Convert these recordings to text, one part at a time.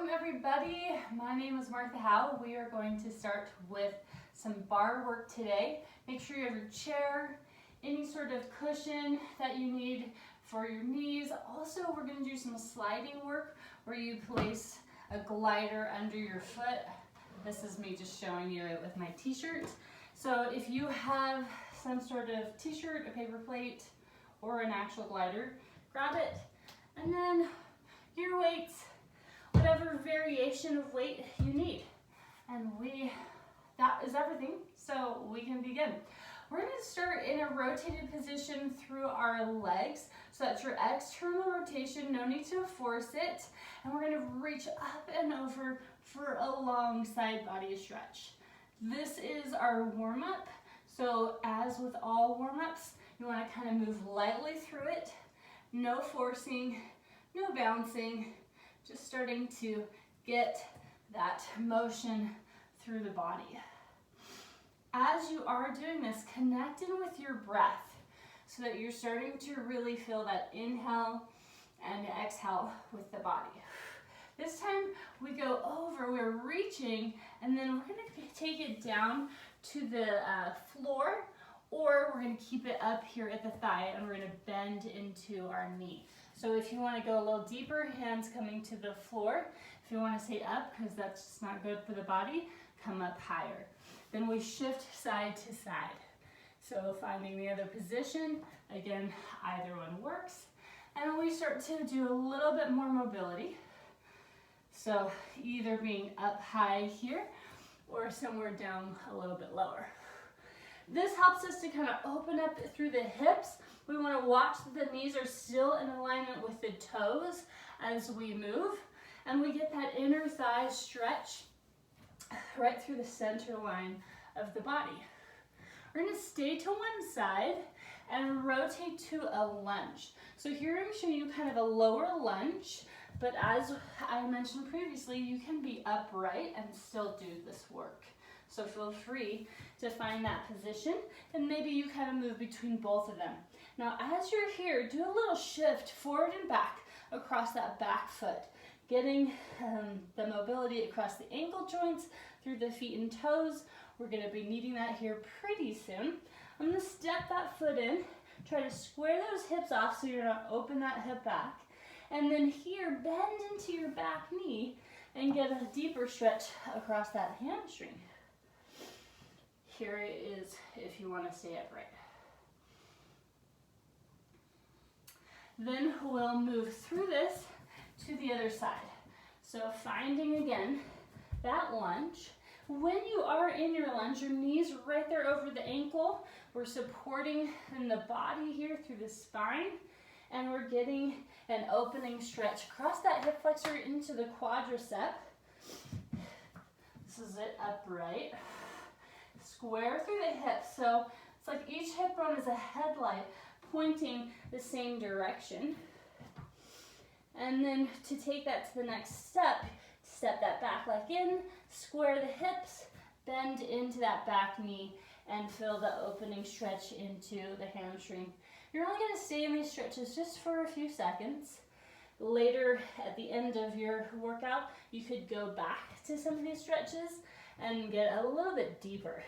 Welcome everybody. My name is Martha Howe. We are going to start with some bar work today. Make sure you have your chair, any sort of cushion that you need for your knees. Also, we're going to do some sliding work where you place a glider under your foot. This is me just showing you it with my t-shirt. So if you have some sort of t-shirt, a paper plate, or an actual glider, grab it, and then your weights, whatever variation of weight you need. And that is everything, so we can begin. We're going to start in a rotated position through our legs. So that's your external rotation, no need to force it. And we're going to reach up and over for a long side body stretch. This is our warm-up. So as with all warm-ups, you want to kind of move lightly through it. No forcing, no bouncing, just starting to get that motion through the body. As you are doing this, connect in with your breath so that you're starting to really feel that inhale and exhale with the body. This time we go over, we're reaching, and then we're going to take it down to the floor, or we're going to keep it up here at the thigh, and we're going to bend into our knee. So if you want to go a little deeper, hands coming to the floor. If you want to stay up, because that's just not good for the body, come up higher. Then we shift side to side. So finding the other position, again, either one works. And we start to do a little bit more mobility. So either being up high here, or somewhere down a little bit lower. This helps us to kind of open up through the hips. We want to watch that the knees are still in alignment with the toes as we move. And we get that inner thigh stretch right through the center line of the body. We're going to stay to one side and rotate to a lunge. So here I'm showing you kind of a lower lunge, but as I mentioned previously, you can be upright and still do this work. So feel free to find that position, and maybe you kind of move between both of them. Now as you're here, do a little shift forward and back across that back foot, getting the mobility across the ankle joints, through the feet and toes. We're going to be needing that here pretty soon. I'm going to step that foot in, try to square those hips off so you're not open that hip back. And then here, bend into your back knee and get a deeper stretch across that hamstring. Here it is if you want to stay upright. Then we'll move through this to the other side. So finding again that lunge. When you are in your lunge, your knees right there over the ankle. We're supporting in the body here through the spine, and we're getting an opening stretch across that hip flexor into the quadricep. This is it, upright. Square through the hips, so it's like each hip bone is a headlight pointing the same direction. And then to take that to the next step, step that back leg in, square the hips, bend into that back knee, and feel the opening stretch into the hamstring. You're only going to stay in these stretches just for a few seconds. Later, at the end of your workout, you could go back to some of these stretches and get a little bit deeper.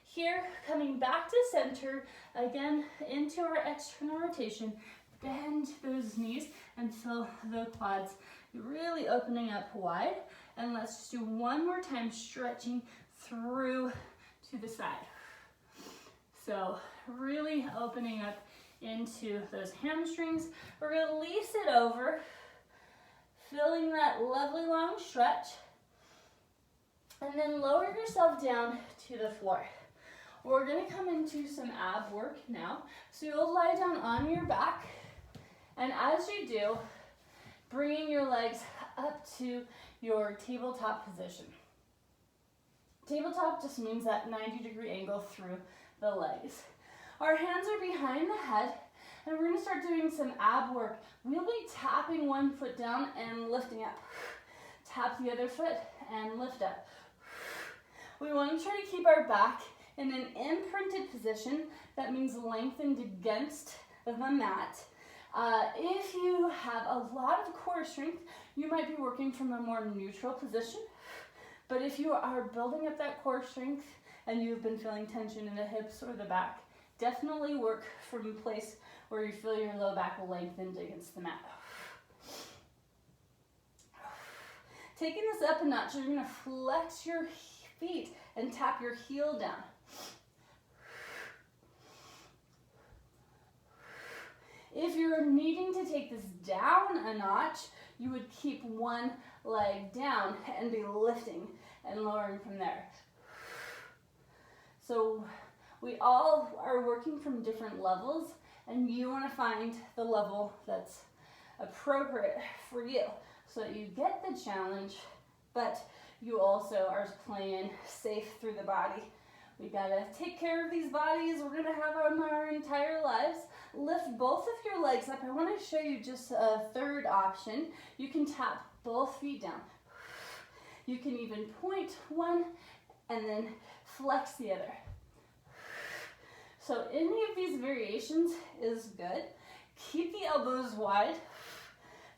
Here, coming back to center, again, into our external rotation, bend those knees and feel the quads really opening up wide. And let's just do one more time, stretching through to the side. So really opening up into those hamstrings. Release it over, feeling that lovely long stretch. And then lower yourself down to the floor. We're going to come into some ab work now. So you'll lie down on your back. And as you do, bringing your legs up to your tabletop position. Tabletop just means that 90-degree angle through the legs. Our hands are behind the head, and we're going to start doing some ab work. We'll be tapping one foot down and lifting up. Tap the other foot and lift up. We want to try to keep our back in an imprinted position. That means lengthened against the mat. If you have a lot of core strength, you might be working from a more neutral position. But if you are building up that core strength and you've been feeling tension in the hips or the back, definitely work from a place where you feel your low back lengthened against the mat. Taking this up a notch, you're gonna flex your feet and tap your heel down. If you're needing to take this down a notch, you would keep one leg down and be lifting and lowering from there. So we all are working from different levels, and you want to find the level that's appropriate for you so that you get the challenge, but you also are playing safe through the body. We gotta take care of these bodies we're gonna have on our entire lives. Lift both of your legs up. I want to show you just a third option. You can tap both feet down. You can even point one and then flex the other. So any of these variations is good. Keep the elbows wide.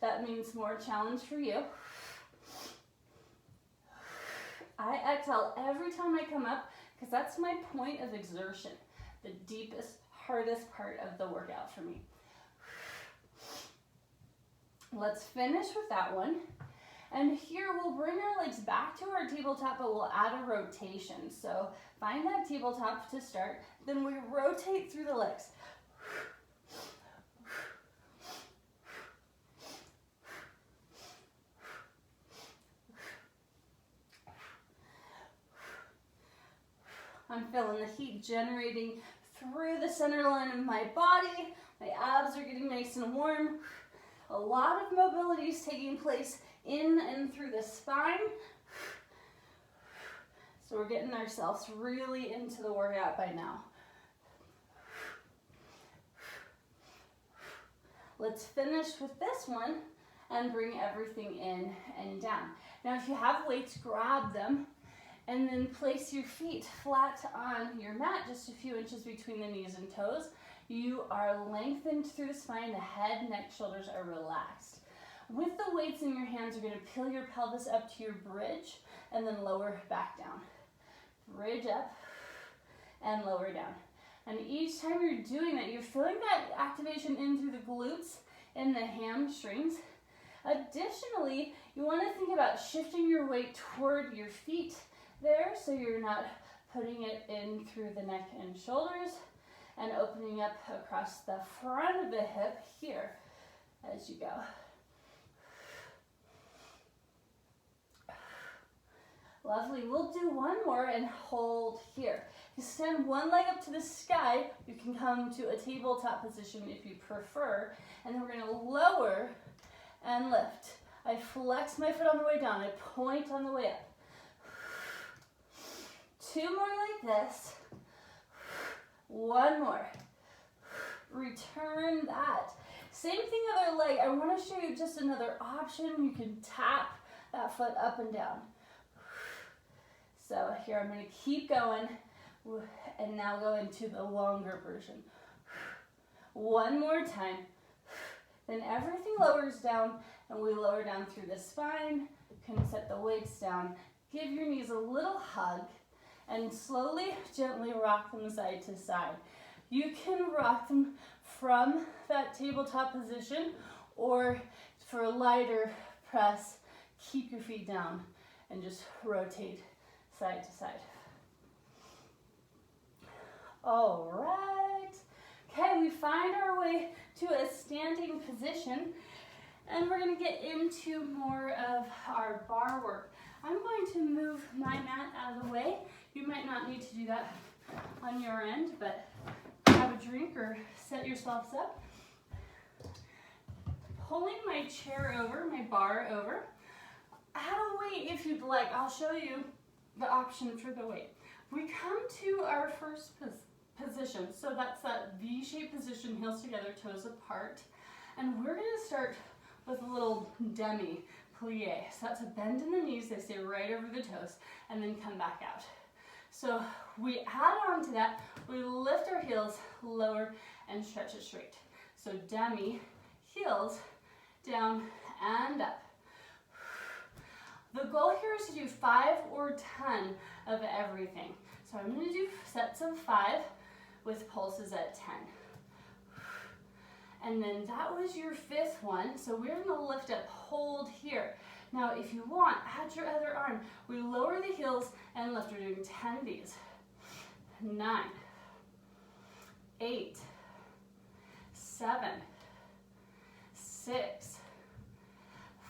That means more challenge for you. I exhale every time I come up because that's my point of exertion, the deepest, hardest part of the workout for me. Let's finish with that one. And here we'll bring our legs back to our tabletop, but we'll add a rotation. So find that tabletop to start, then we rotate through the legs. I'm feeling the heat generating through the center line of my body. My abs are getting nice and warm. A lot of mobility is taking place in and through the spine. So we're getting ourselves really into the workout by now. Let's finish with this one and bring everything in and down. Now if you have weights, grab them and then place your feet flat on your mat, just a few inches between the knees and toes. You are lengthened through the spine, the head, neck, shoulders are relaxed. With the weights in your hands, you're gonna peel your pelvis up to your bridge and then lower back down. Bridge up and lower down. And each time you're doing that, you're feeling that activation in through the glutes and the hamstrings. Additionally, you wanna think about shifting your weight toward your feet there, so you're not putting it in through the neck and shoulders, and opening up across the front of the hip here as you go. Lovely, we'll do one more and hold here. You stand one leg up to the sky, you can come to a tabletop position if you prefer, and then we're gonna lower and lift. I flex my foot on the way down, I point on the way up. Two more like this. One more. Return that. Same thing other leg. I want to show you just another option. You can tap that foot up and down. So here I'm going to keep going and now go into the longer version. One more time. Then everything lowers down and we lower down through the spine. You can set the weights down. Give your knees a little hug. And slowly, gently rock them side to side. You can rock them from that tabletop position, or for a lighter press, keep your feet down and just rotate side to side. All right. Okay, we find our way to a standing position, and we're gonna get into more of our bar work. I'm going to move my mat out of the way. You might not need to do that on your end, but have a drink or set yourselves up. Pulling my chair over, my bar over. Add a weight if you'd like. I'll show you the option for the weight. We come to our first position. So that's that V-shaped position, heels together, toes apart. And we're gonna start with a little demi plie. So that's a bend in the knees, they stay right over the toes, and then come back out. So we add on to that, we lift our heels, lower, and stretch it straight. So demi heels, down and up. The goal here is to do 5 or 10 of everything. So I'm going to do sets of 5 with pulses at 10. And then that was your 5th one. So we're going to lift up, hold here. Now if you want, add your other arm. We lower the heels and lift. We're doing 10 of these. 9, 8, 7, 6,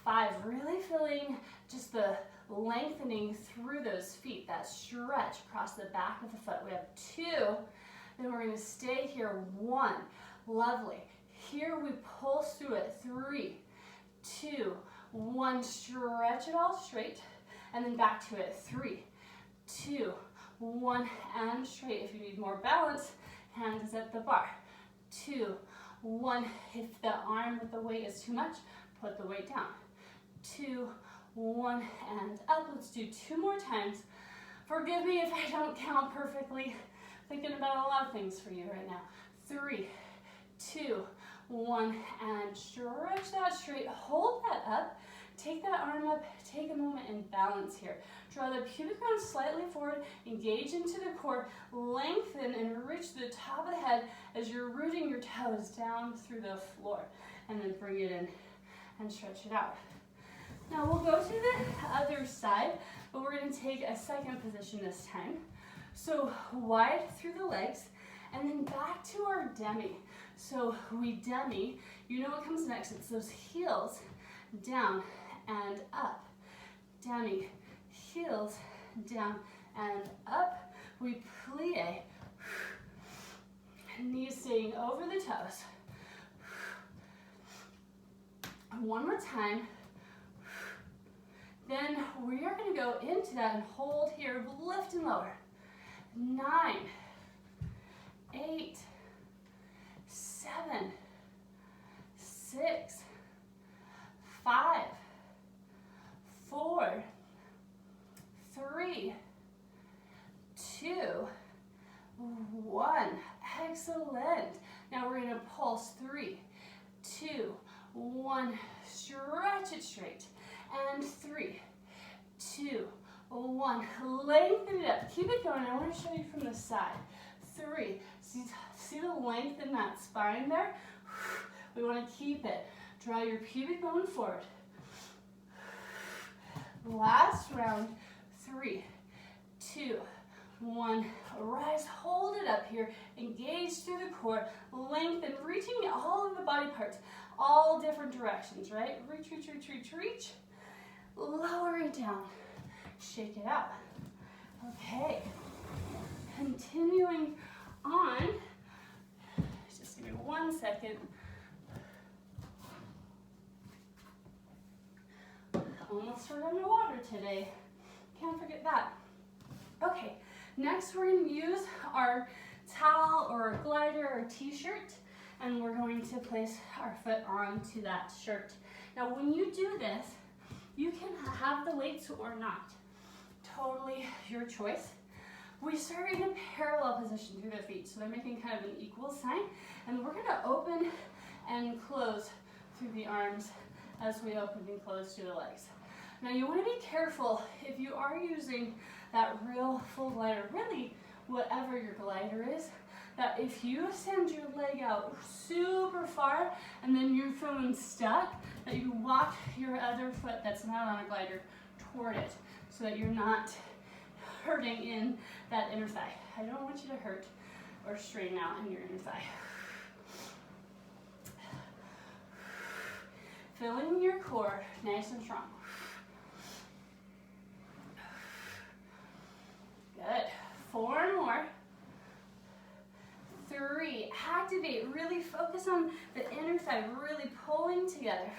5. Really feeling just the lengthening through those feet, that stretch across the back of the foot. We have 2, then we're going to stay here. 1, lovely. Here we pulse through it. 3, 2, 1, stretch it all straight, and then back to it. 3, 2, 1, and straight. If you need more balance, hands at the bar. 2, 1. If the arm with the weight is too much, put the weight down. 2, 1, and up. Let's do 2 more times. Forgive me if I don't count perfectly. Thinking about a lot of things for you right now. 3, 2, 1, and stretch that straight. Hold that up. Take that arm up. Take a moment and balance here. Draw the pubic bone slightly forward. Engage into the core. Lengthen and reach to the top of the head as you're rooting your toes down through the floor. And then bring it in and stretch it out. Now we'll go to the other side, but we're going to take a second position this time. So wide through the legs, and then back to our demi. So we demi, you know what comes next. It's those heels down and up. Demi, heels down and up. We plie, knees staying over the toes. One more time. Then we are going to go into that and hold here, lift and lower. 9, 8, 7, 6, 5, 4, 3, 2, 1. Excellent. Now we're going to pulse. 3, 2, 1. Stretch it straight. And 3, 2, 1. Lengthen it up. Keep it going. I want to show you from the side. 3. See the length in that spine there? We want to keep it. Draw your pubic bone forward. Last round. 3, 2, 1. Rise. Hold it up here. Engage through the core. Lengthen. Reaching all of the body parts. All different directions, right? Reach, reach, reach, reach, reach. Lower it down. Shake it out. Okay. Continuing on. Just give me 1 second. Almost forgot my water today. Can't forget that. Okay. Next, we're going to use our towel or a glider or t-shirt, and we're going to place our foot onto that shirt. Now, when you do this, you can have the weights or not. Totally your choice. We start in a parallel position through the feet, so they're making kind of an equal sign, and we're going to open and close through the arms as we open and close through the legs. Now you want to be careful if you are using that real full glider, really whatever your glider is, that if you send your leg out super far and then you're feeling stuck, that you walk your other foot that's not on a glider toward it so that you're not hurting in that inner thigh. I don't want you to hurt or strain out in your inner thigh. Filling your core nice and strong. Good. 4 more. 3. Activate. Really focus on the inner thigh, really pulling together.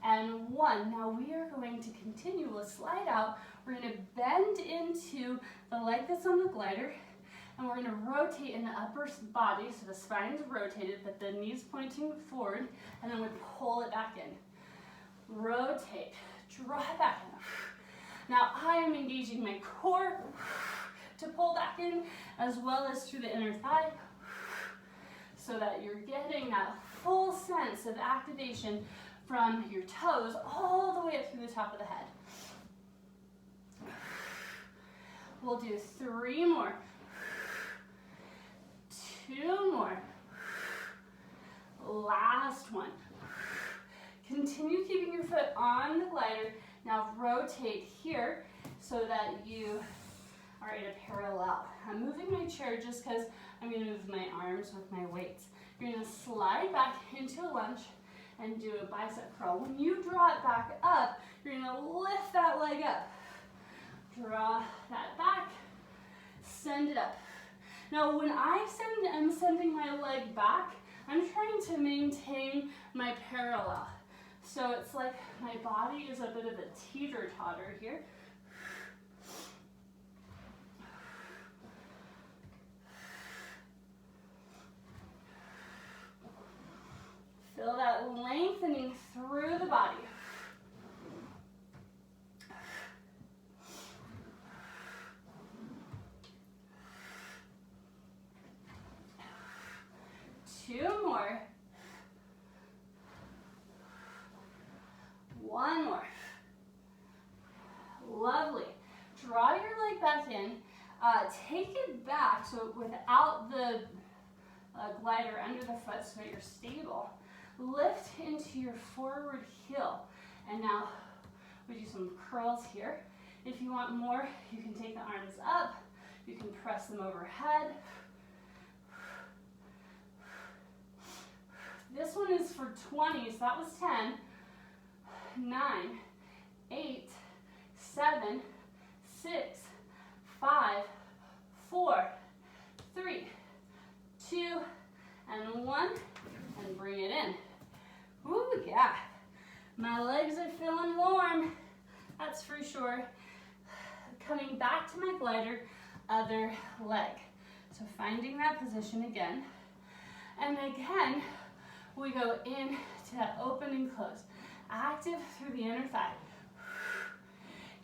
And 1. Now we are going to continue. We'll slide out. We're going to bend into the leg that's on the glider. And we're going to rotate in the upper body, so the spine's rotated, but the knees pointing forward, and then we pull it back in. Rotate, draw it back in. Now I am engaging my core to pull back in, as well as through the inner thigh, so that you're getting that full sense sense of activation from your toes all the way up through the top of the head. We'll do 3 more. 2 more. Last one. Continue keeping your foot on the glider. Now rotate here so that you are in a parallel. I'm moving my chair just because I'm going to move my arms with my weights. You're going to slide back into a lunge and do a bicep curl. When you draw it back up, you're going to lift that leg up. Draw that back, send it up. Now when I'm sending my leg back, I'm trying to maintain my parallel. So it's like my body is a bit of a teeter-totter here. Feel that lengthening through the body. Two more. One more. Lovely. Draw your leg back in. Take it back so without the glider under the foot so that you're stable. Lift into your forward heel. And now we do some curls here. If you want more, you can take the arms up. You can press them overhead. This one is for 20, so that was 10, 9, 8, 7, 6, 5, 4, 3, 2, and 1, and bring it in. Ooh, yeah. My legs are feeling warm, that's for sure. Coming back to my glider, other leg. So finding that position again. And again, we go in to that open and close. Active through the inner thigh.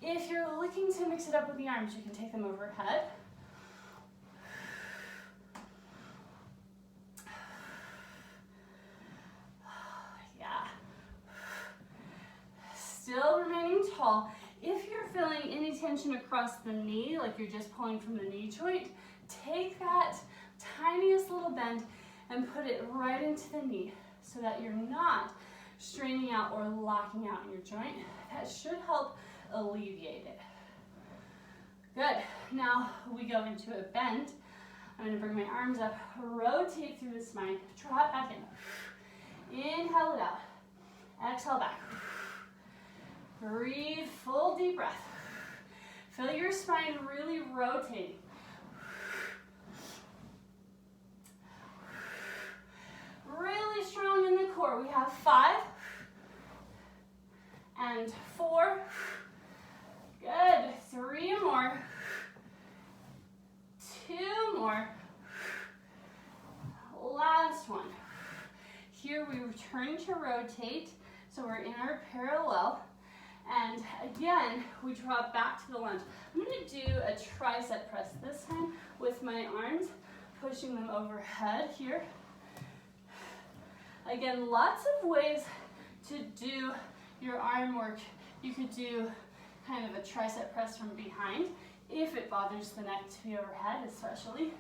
If you're looking to mix it up with the arms, you can take them overhead. Yeah. Still remaining tall. If you're feeling any tension across the knee, like you're just pulling from the knee joint, take that tiniest little bend and put it right into the knee so that you're not straining out or locking out in your joint. That should help alleviate it. Good. Now we go into a bend. I'm going to bring my arms up, rotate through the spine, draw it back in. Inhale it out. Exhale back. Breathe, full deep breath. Feel your spine really rotating. Really strong in the core. We have 5 and 4. Good. 3 more. 2 more. Last one. Here we return to rotate. So we're in our parallel. And again, we drop back to the lunge. I'm going to do a tricep press this time with my arms, pushing them overhead here. Again, lots of ways to do your arm work. You could do kind of a tricep press from behind, if it bothers the neck to be overhead especially.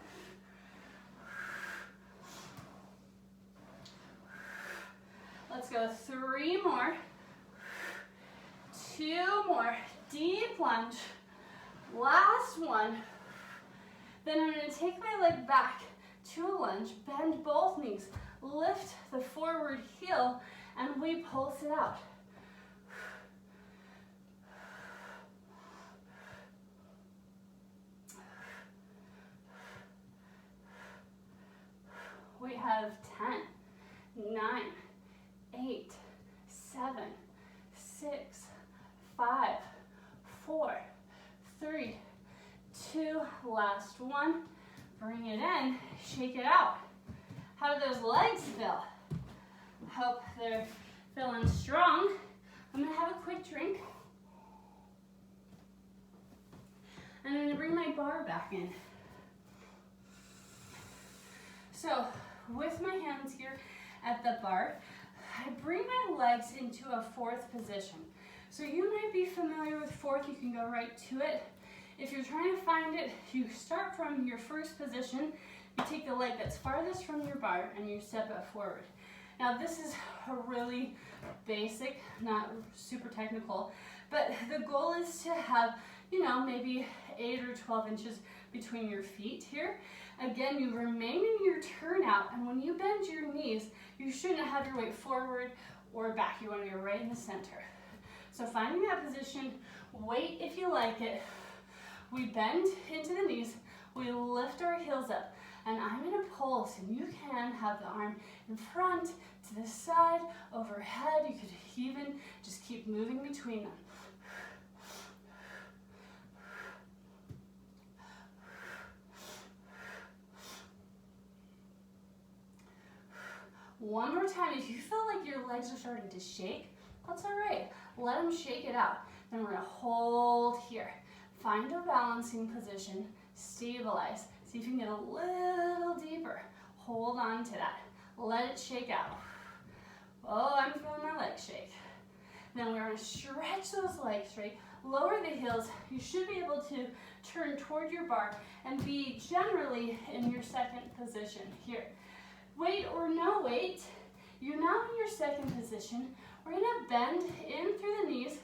Let's go 3 more. 2 more. Deep lunge. Last one. Then I'm going to take my leg back to a lunge, bend both knees, lift the forward heel, and we pulse it out. We have 10, 9, 8, 7, 6, 5, 4, 3, 2, last one. Bring it in, shake it out. How do those legs feel? Hope they're feeling strong. I'm gonna have a quick drink. And I'm gonna bring my bar back in. So, with my hands here at the bar, legs into a fourth position. So you might be familiar with fourth, you can go right to it. If you're trying to find it, you start from your first position, you take the leg that's farthest from your bar and you step it forward. Now this is a really basic, not super technical, but the goal is to have, you know, maybe 8 or 12 inches between your feet here. Again, you remain in your turnout, and when you bend your knees, you shouldn't have your weight forward or back. You want to be right in the center. So finding that position, wait if you like it. We bend into the knees, we lift our heels up, and I'm in a pulse, and you can have the arm in front, to the side, overhead. You could even just keep moving between them. One more time. If you feel like your legs are starting to shake, that's all right. Let them shake it out. Then we're gonna hold here. Find a balancing position, stabilize. See if you can get a little deeper. Hold on to that. Let it shake out. Oh, I'm feeling my legs shake. Then we're gonna stretch those legs straight. Lower the heels. You should be able to turn toward your bar and be generally in your second position here. Weight or no weight, you're now in your second position. We're gonna bend in through the knees.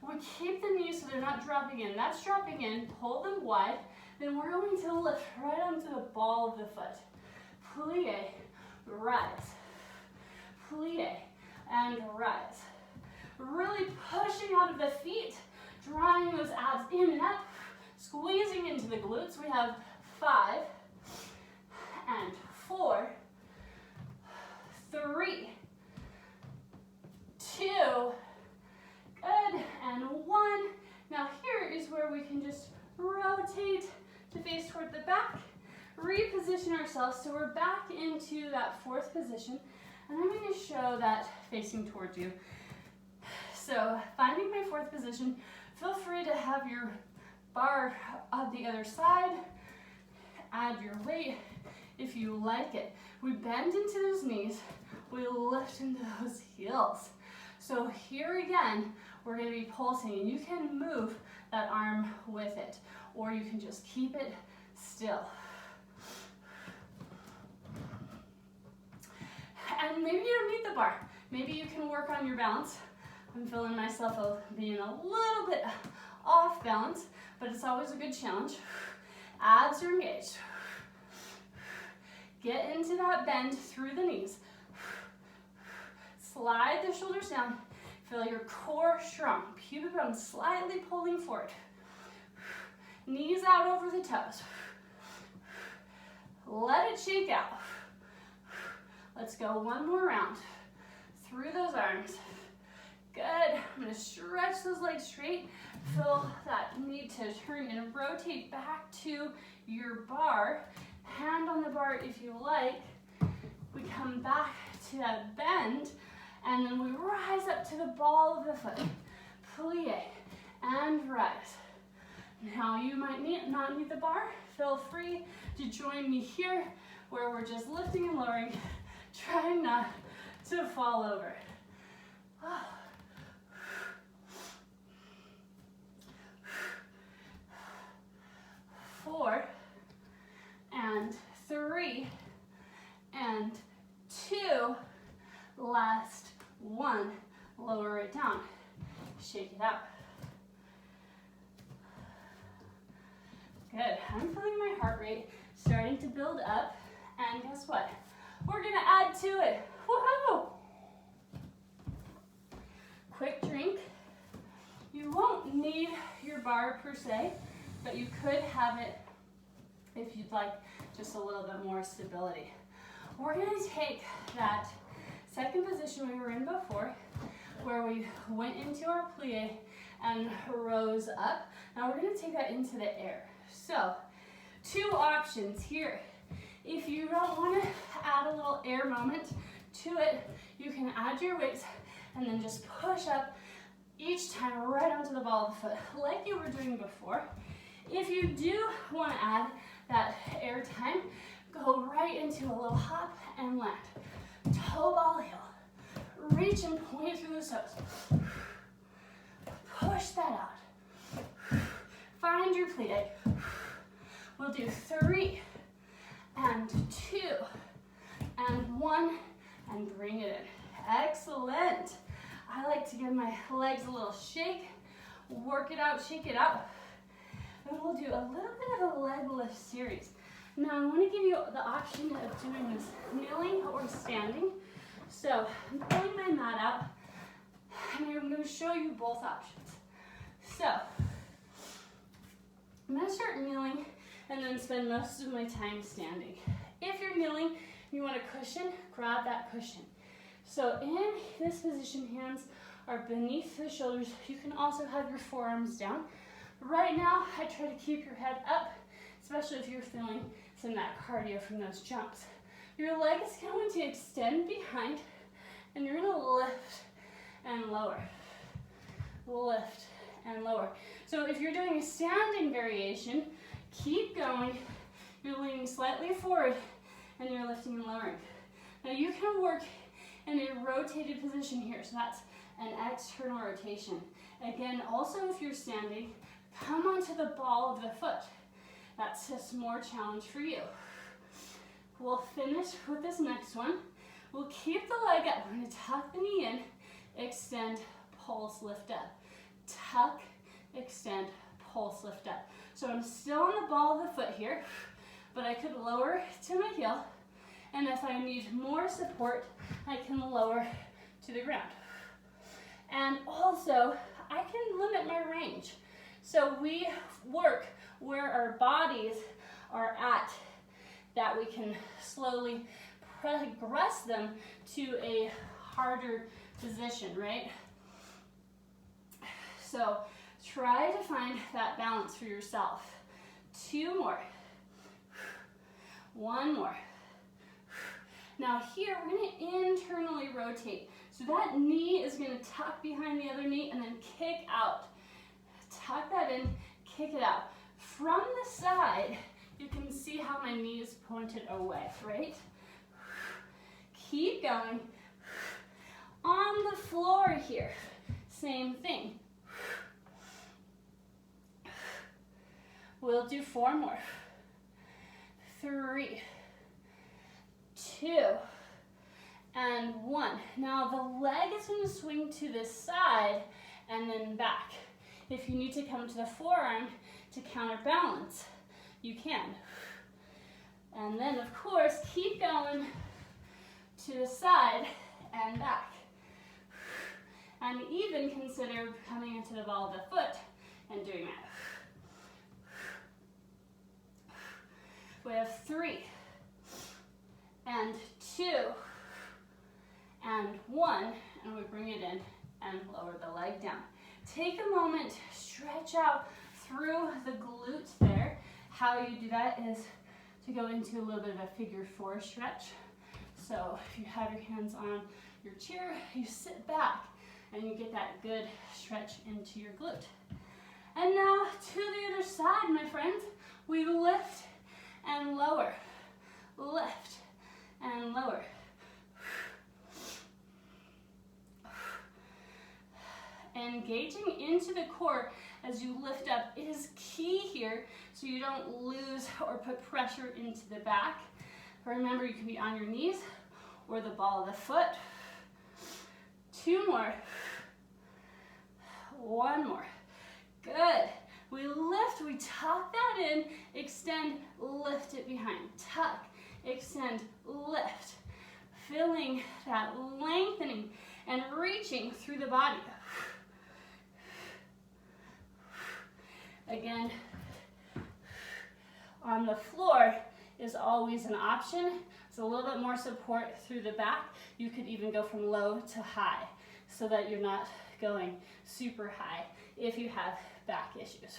We keep the knees so they're not dropping in. That's dropping in, pull them wide. Then we're going to lift right onto the ball of the foot. Plie, rise. Plie, and rise. Really pushing out of the feet, drawing those abs in and up, squeezing into the glutes. We have 5 and 4, 3, 2, good, and 1. Now here is where we can just rotate to face toward the back, reposition ourselves so we're back into that fourth position, and I'm going to show that facing towards you. So finding my fourth position, feel free to have your bar on the other side, add your weight if you like it. We bend into those knees, we lift into those heels. So here again, we're going to be pulsing, and you can move that arm with it, or you can just keep it still. And maybe you don't need the bar. Maybe you can work on your balance. I'm feeling myself being a little bit off balance, but it's always a good challenge. Abs are engaged. Get into that bend through the knees. Slide the shoulders down. Feel your core strong. Pubic bone slightly pulling forward. Knees out over the toes. Let it shake out. Let's go one more round. Through those arms. Good. I'm going to stretch those legs straight. Feel that need to turn and rotate back to your bar. Hand on the bar if you like. We come back to that bend, and then we rise up to the ball of the foot. Plie and rise. Now you might not need the bar. Feel free to join me here where we're just lifting and lowering, trying not to fall over. 4 and 3 and 2. Last 1. Lower it down. Shake it out. Good. I'm feeling my heart rate starting to build up. And guess what? We're going to add to it. Woohoo! Quick drink. You won't need your bar per se, but you could have it if you'd like just a little bit more stability. We're going to take that second position we were in before, where we went into our plie and rose up. Now we're going to take that into the air. So, 2 options here. If you don't want to add a little air moment to it, you can add your weights and then just push up each time right onto the ball of the foot, like you were doing before. If you do want to add that air time, go right into a little hop and land. Toe ball heel. Reach and point through those toes. Push that out. Find your plate. We'll do 3 and 2 and 1 and bring it in. Excellent. I like to give my legs a little shake. Work it out, shake it out. And we'll do a little bit of a leg lift series. Now I want to give you the option of doing this kneeling or standing. So I'm pulling my mat out and I'm going to show you both options. So I'm going to start kneeling and then spend most of my time standing. If you're kneeling, you want a cushion, grab that cushion. So in this position, hands are beneath the shoulders. You can also have your forearms down. Right now, I try to keep your head up, especially if you're feeling some of that cardio from those jumps. Your leg is going to extend behind, and you're going to lift and lower. Lift and lower. So if you're doing a standing variation, keep going. You're leaning slightly forward, and you're lifting and lowering. Now you can work in a rotated position here, so that's an external rotation. Again, also if you're standing, come onto the ball of the foot. That's just more challenge for you. We'll finish with this next one. We'll keep the leg up. We're going to tuck the knee in, extend, pulse, lift up. Tuck, extend, pulse, lift up. So I'm still on the ball of the foot here, but I could lower to my heel. And if I need more support, I can lower to the ground. And also, I can limit my range. So we work where our bodies are at, that we can slowly progress them to a harder position, right? So try to find that balance for yourself. 2 more. 1 more. Now here, we're going to internally rotate. So that knee is going to tuck behind the other knee and then kick out. Tuck that in, kick it out. From the side, you can see how my knee is pointed away, right? Keep going. On the floor here, same thing. We'll do 4 more. 3, 2, and 1. Now the leg is going to swing to the side and then back. If you need to come to the forearm to counterbalance, you can. And then of course, keep going to the side and back. And even consider coming into the ball of the foot and doing that. We have 3, and 2, and 1, and we bring it in and lower the leg down. Take a moment, stretch out through the glute there. How you do that is to go into a little bit of a figure 4 stretch. So if you have your hands on your chair, you sit back and you get that good stretch into your glute. And now to the other side, my friends, we lift and lower, lift and lower. Engaging into the core as you lift up is key here, so you don't lose or put pressure into the back. Remember, you can be on your knees or the ball of the foot. 2 more. 1 more. Good. We lift, we tuck that in, extend, lift it behind. Tuck, extend, lift. Feeling that lengthening and reaching through the body. Again, on the floor is always an option. It's a little bit more support through the back. You could even go from low to high so that you're not going super high if you have back issues.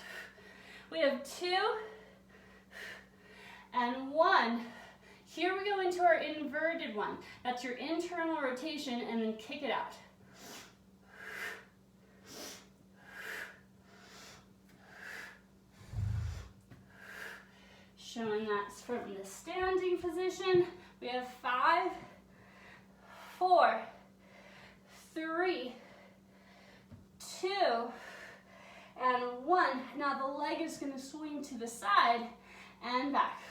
We have 2 and 1. Here we go into our inverted one. That's your internal rotation, and then kick it out. Showing that from the standing position. We have 5, 4, 3, is gonna swing to the side and back,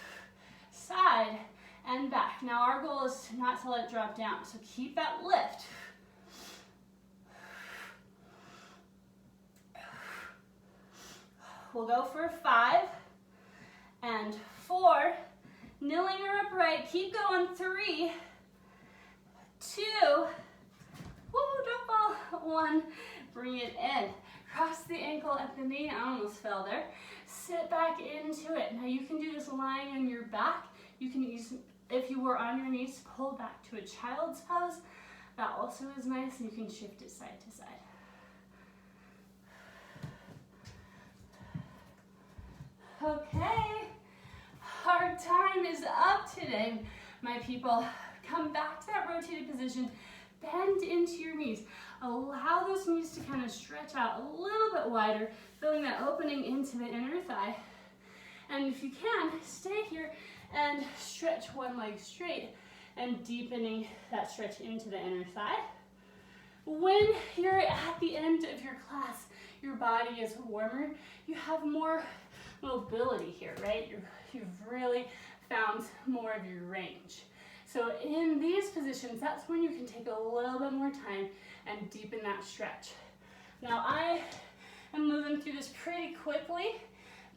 side and back. Now our goal is not to let it drop down, so keep that lift. We'll go for 5 and 4, kneeling or upright, keep going, 3, 2, woo, don't fall, 1, bring it in. Cross the ankle at the knee, I almost fell there. Sit back into it. Now you can do this lying on your back. You can use, if you were on your knees, pull back to a child's pose. That also is nice, and you can shift it side to side. Okay, our time is up today, my people. Come back to that rotated position, bend into your knees. Allow those knees to kind of stretch out a little bit wider, feeling that opening into the inner thigh. And if you can, stay here and stretch one leg straight and deepening that stretch into the inner thigh. When you're at the end of your class, your body is warmer, you have more mobility here, right? You've really found more of your range. So in these positions, that's when you can take a little bit more time and deepen that stretch. Now I am moving through this pretty quickly,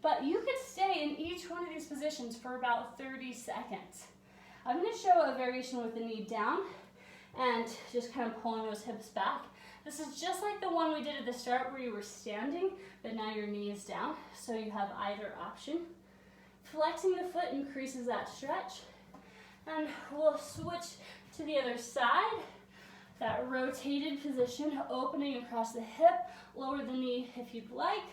but you could stay in each one of these positions for about 30 seconds. I'm gonna show a variation with the knee down and just kind of pulling those hips back. This is just like the one we did at the start where you were standing, but now your knee is down, so you have either option. Flexing the foot increases that stretch, and we'll switch to the other side. That rotated position, opening across the hip, lower the knee if you'd like.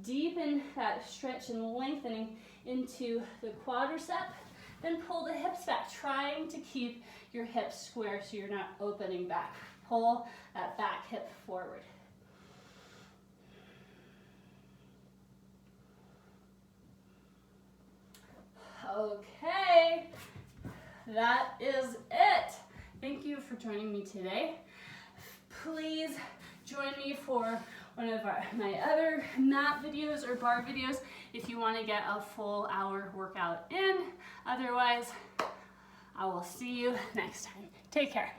Deepen that stretch and lengthening into the quadricep. Then pull the hips back, trying to keep your hips square so you're not opening back. Pull that back hip forward. Okay, that is it. Thank you for joining me today. Please join me for one of my other mat videos or bar videos if you want to get a full hour workout in. Otherwise, I will see you next time. Take care.